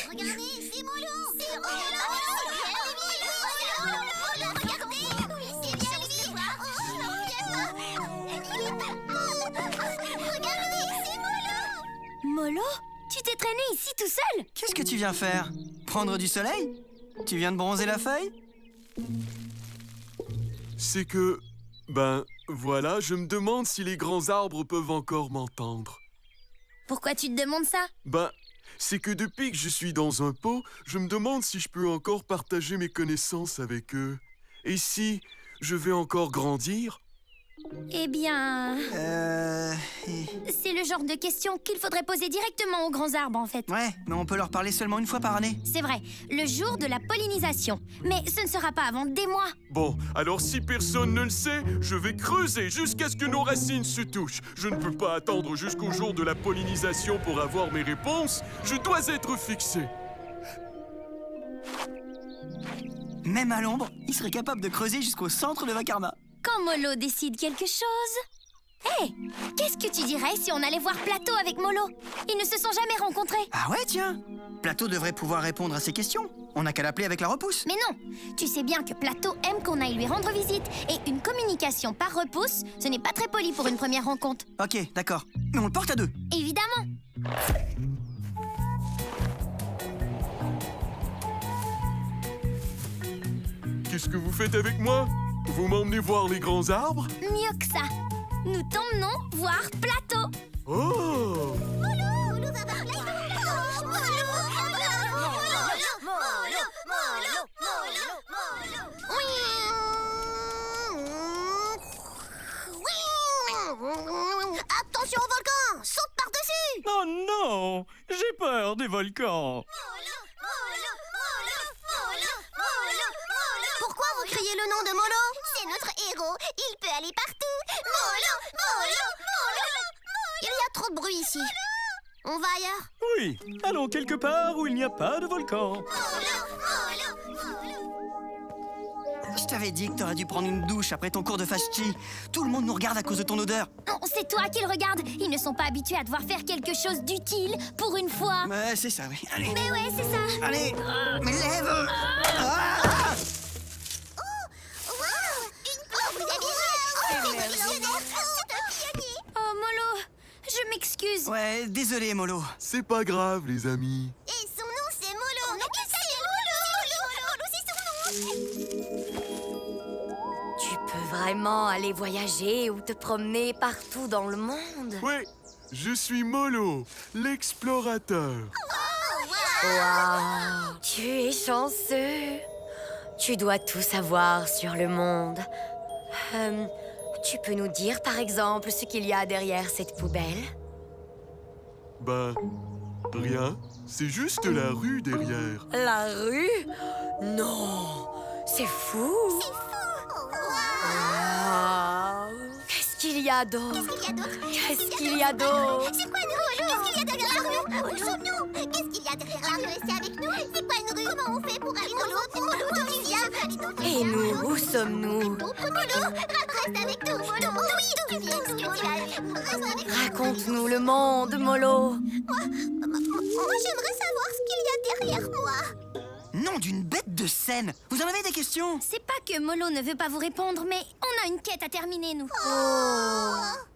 Regardez, c'est Molo. C'est Molo. Regardez, c'est bien lui. Regardez, c'est Molo. Molo, tu t'es traîné ici tout seul? Qu'est-ce que tu viens faire? Prendre du soleil? Tu viens de bronzer la feuille? C'est que... Ben, voilà, je me demande si les grands arbres peuvent encore m'entendre. Pourquoi tu te demandes ça? Ben, c'est que depuis que je suis dans un pot, je me demande si je peux encore partager mes connaissances avec eux. Et si je vais encore grandir? Eh bien... euh... C'est le genre de question qu'il faudrait poser directement aux grands arbres, en fait. Ouais, mais on peut leur parler seulement une fois par année. C'est vrai, le jour de la pollinisation. Mais ce ne sera pas avant des mois. Bon, alors si personne ne le sait, je vais creuser jusqu'à ce que nos racines se touchent. Je ne peux pas attendre jusqu'au jour de la pollinisation pour avoir mes réponses. Je dois être fixé. Même à l'ombre, il serait capable de creuser jusqu'au centre de Vakarma. Quand Molo décide quelque chose... Hé, qu'est-ce que tu dirais si on allait voir Plateau avec Molo? Ils ne se sont jamais rencontrés. Ah ouais, tiens! Plateau devrait pouvoir répondre à ces questions. On n'a qu'à l'appeler avec la repousse. Mais non, tu sais bien que Plateau aime qu'on aille lui rendre visite. Et une communication par repousse, ce n'est pas très poli pour une première rencontre. Ok, d'accord. Mais on le porte à deux. Évidemment. Qu'est-ce que vous faites avec moi? Vous m'emmenez voir les grands arbres? Mieux que ça. Nous t'emmenons voir Plateau. Oh! Molo va voir Plateau. Attention au volcan! Saute par-dessus! Oh non! J'ai peur des volcans. Pourquoi vous criez le nom de Molo? C'est notre héros, il peut aller partout. Molo. Il y a trop de bruit ici. On va ailleurs? Oui, allons quelque part où il n'y a pas de volcan. Je t'avais dit que t'aurais dû prendre une douche après ton cours de Fashchi. Tout le monde nous regarde à cause de ton odeur. Non, c'est toi qui le regardes. Ils ne sont pas habitués à devoir faire quelque chose d'utile pour une fois. Ouais, c'est ça, oui. Allez. Mais ouais, c'est ça. Allez, mais lève! Ah! Oh, Molo, je m'excuse. Ouais, désolé, Molo. C'est pas grave, les amis. Et son nom, c'est Molo. Molo, c'est son nom. Tu peux vraiment aller voyager ou te promener partout dans le monde. Oui, je suis Molo, l'explorateur. Waouh! Tu es chanceux. Tu dois tout savoir sur le monde. Tu peux nous dire, par exemple, ce qu'il y a derrière cette poubelle? Ben, rien. C'est juste la rue derrière. La rue? Non! C'est fou! Waouh! Qu'est-ce qu'il y a d'autre? Qu'est-ce qu'il y a d'autre? C'est quoi une rue? Qu'est-ce qu'il y a derrière la rue? Où sommes-nous? Qu'est-ce qu'il y a derrière la rue? Restez avec nous. C'est quoi une rue? Comment on fait pour aller dans l'autre? Molo, tu viens? Et nous, où sommes-nous? Molo, reste avec nous. Molo, oui, tu viens. Reste avec nous. Raconte-nous le monde, Molo. Moi, j'aimerais savoir ce qu'il y a derrière moi. Nom d'une bête de scène! Vous en avez des questions? C'est pas que Molo ne veut pas vous répondre, mais on a une quête à terminer, nous.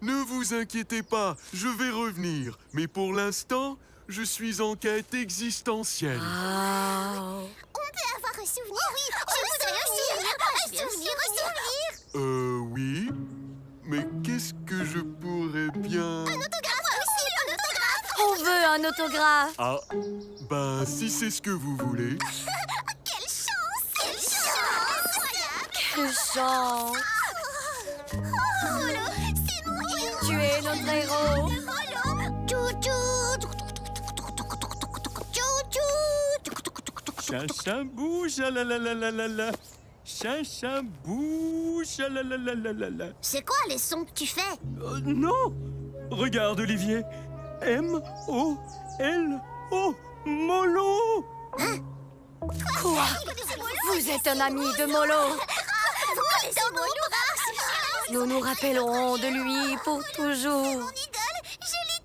Ne vous inquiétez pas, je vais revenir. Mais pour l'instant, je suis en quête existentielle. Ah. On peut avoir un souvenir? Oui, je voudrais aussi. Un souvenir. Oui. Mais qu'est-ce que je pourrais bien... Un autographe aussi, un autographe. On veut un autographe. Ah, ben si c'est ce que vous voulez. Quelle chance! Quelle chance! Quelle chance. Molo, c'est mon héros. Tu es notre héros. Molo. Chou-chou. Chou-chou. Chacun bouge, ah la la la la la la. Chacun bouge, ah la la la la la la. C'est quoi les sons que tu fais? Non! Regarde, Olivier. M-O-L-O. Molo! Quoi? Vous êtes un ami de Molo. Vous connaissez Molo? Nous nous rappellerons de lui pour toujours. Mon idole, je l'ai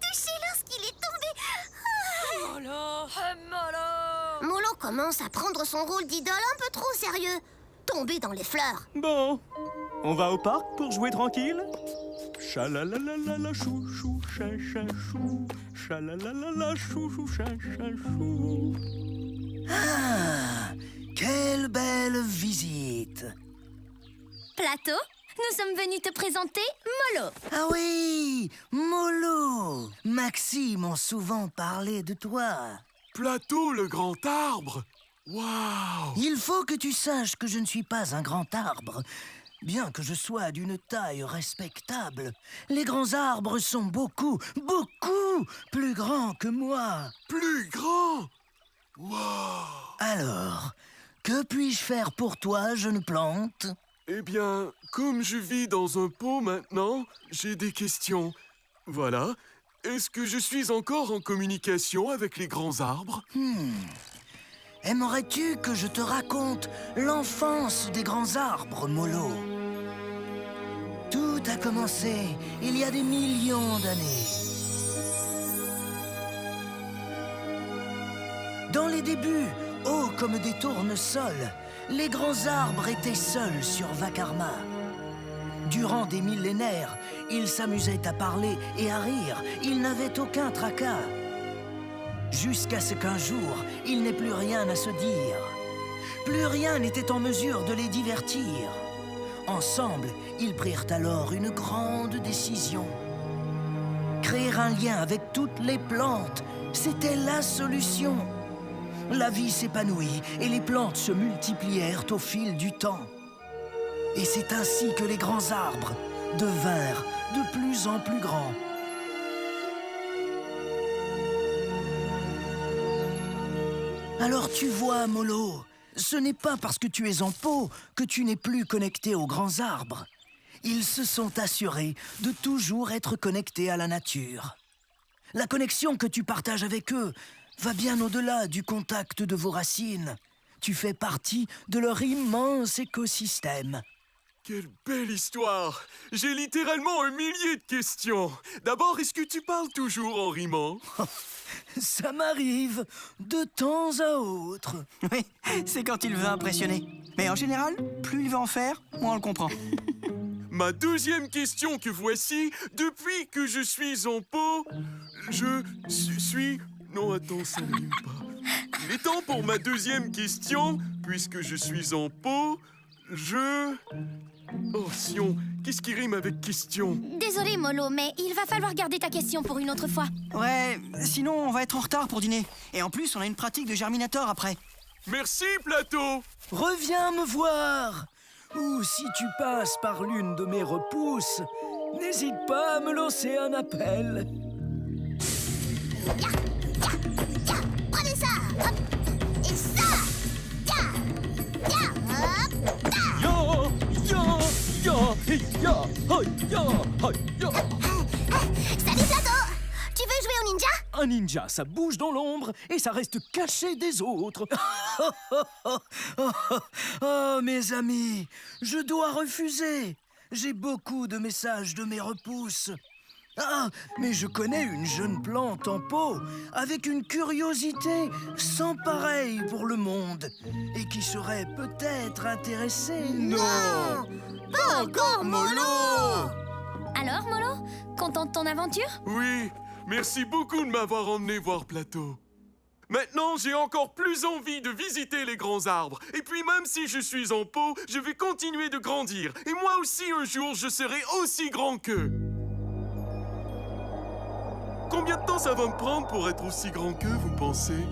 commence à prendre son rôle d'idole un peu trop sérieux. Tomber dans les fleurs. Bon, on va au parc pour jouer tranquille? Chalalalala, chouchou, chou. Chalalalala, chouchou, chou. Ah, quelle belle visite! Plateau, nous sommes venus te présenter Molo. Ah oui, Molo! Maxi m'ont souvent parlé de toi. Plateau, le grand arbre. Waouh! Il faut que tu saches que je ne suis pas un grand arbre. Bien que je sois d'une taille respectable, les grands arbres sont beaucoup plus grands que moi. Plus grand! Waouh! Alors, que puis-je faire pour toi, jeune plante? Eh bien, comme je vis dans un pot maintenant, j'ai des questions. Voilà. Est-ce que je suis encore en communication avec les grands arbres? Aimerais-tu que je te raconte l'enfance des grands arbres, Molo? Tout a commencé il y a des millions d'années. Dans les débuts, hauts comme des tournesols, les grands arbres étaient seuls sur Vakarma. Durant des millénaires, ils s'amusaient à parler et à rire. Ils n'avaient aucun tracas. Jusqu'à ce qu'un jour, il n'ait plus rien à se dire. Plus rien n'était en mesure de les divertir. Ensemble, ils prirent alors une grande décision. Créer un lien avec toutes les plantes, c'était la solution. La vie s'épanouit et les plantes se multiplièrent au fil du temps. Et c'est ainsi que les grands arbres devinrent de plus en plus grands. Alors tu vois, Molo, ce n'est pas parce que tu es en pot que tu n'es plus connecté aux grands arbres. Ils se sont assurés de toujours être connectés à la nature. La connexion que tu partages avec eux va bien au-delà du contact de vos racines. Tu fais partie de leur immense écosystème. Quelle belle histoire! J'ai littéralement un millier de questions. D'abord, est-ce que tu parles toujours en rimant? Ça m'arrive de temps à autre. Oui, c'est quand il veut impressionner. Mais en général, plus il veut en faire, moins on le comprend. Ma deuxième question que voici. Depuis que je suis en pot, je suis... Non, attends, ça ne rime pas. Il est temps pour ma deuxième question. Puisque je suis en pot, je... Oh, Sion, qu'est-ce qui rime avec question? Désolé, Molo, mais il va falloir garder ta question pour une autre fois. Ouais, sinon on va être en retard pour dîner. Et en plus, on a une pratique de germinator après. Merci, Plateau! Reviens me voir. Ou si tu passes par l'une de mes repousses, n'hésite pas à me lancer un appel. Tiens, prenez ça. Hop. Et ça. Tiens, hop. Salut, Plateau. Tu veux jouer au ninja? Un ninja, ça bouge dans l'ombre et ça reste caché des autres. Oh, mes amis, je dois refuser. J'ai beaucoup de messages de mes repousses. Ah, mais je connais une jeune plante en pot avec une curiosité sans pareille pour le monde et qui serait peut-être intéressée. Non, pas encore, Molo. Alors, Molo, content de ton aventure? Oui, merci beaucoup de m'avoir emmené voir Plateau. Maintenant, j'ai encore plus envie de visiter les grands arbres. Et puis même si je suis en pot, je vais continuer de grandir. Et moi aussi, un jour, je serai aussi grand qu'eux. Combien de temps ça va me prendre pour être aussi grand qu'eux, vous pensez?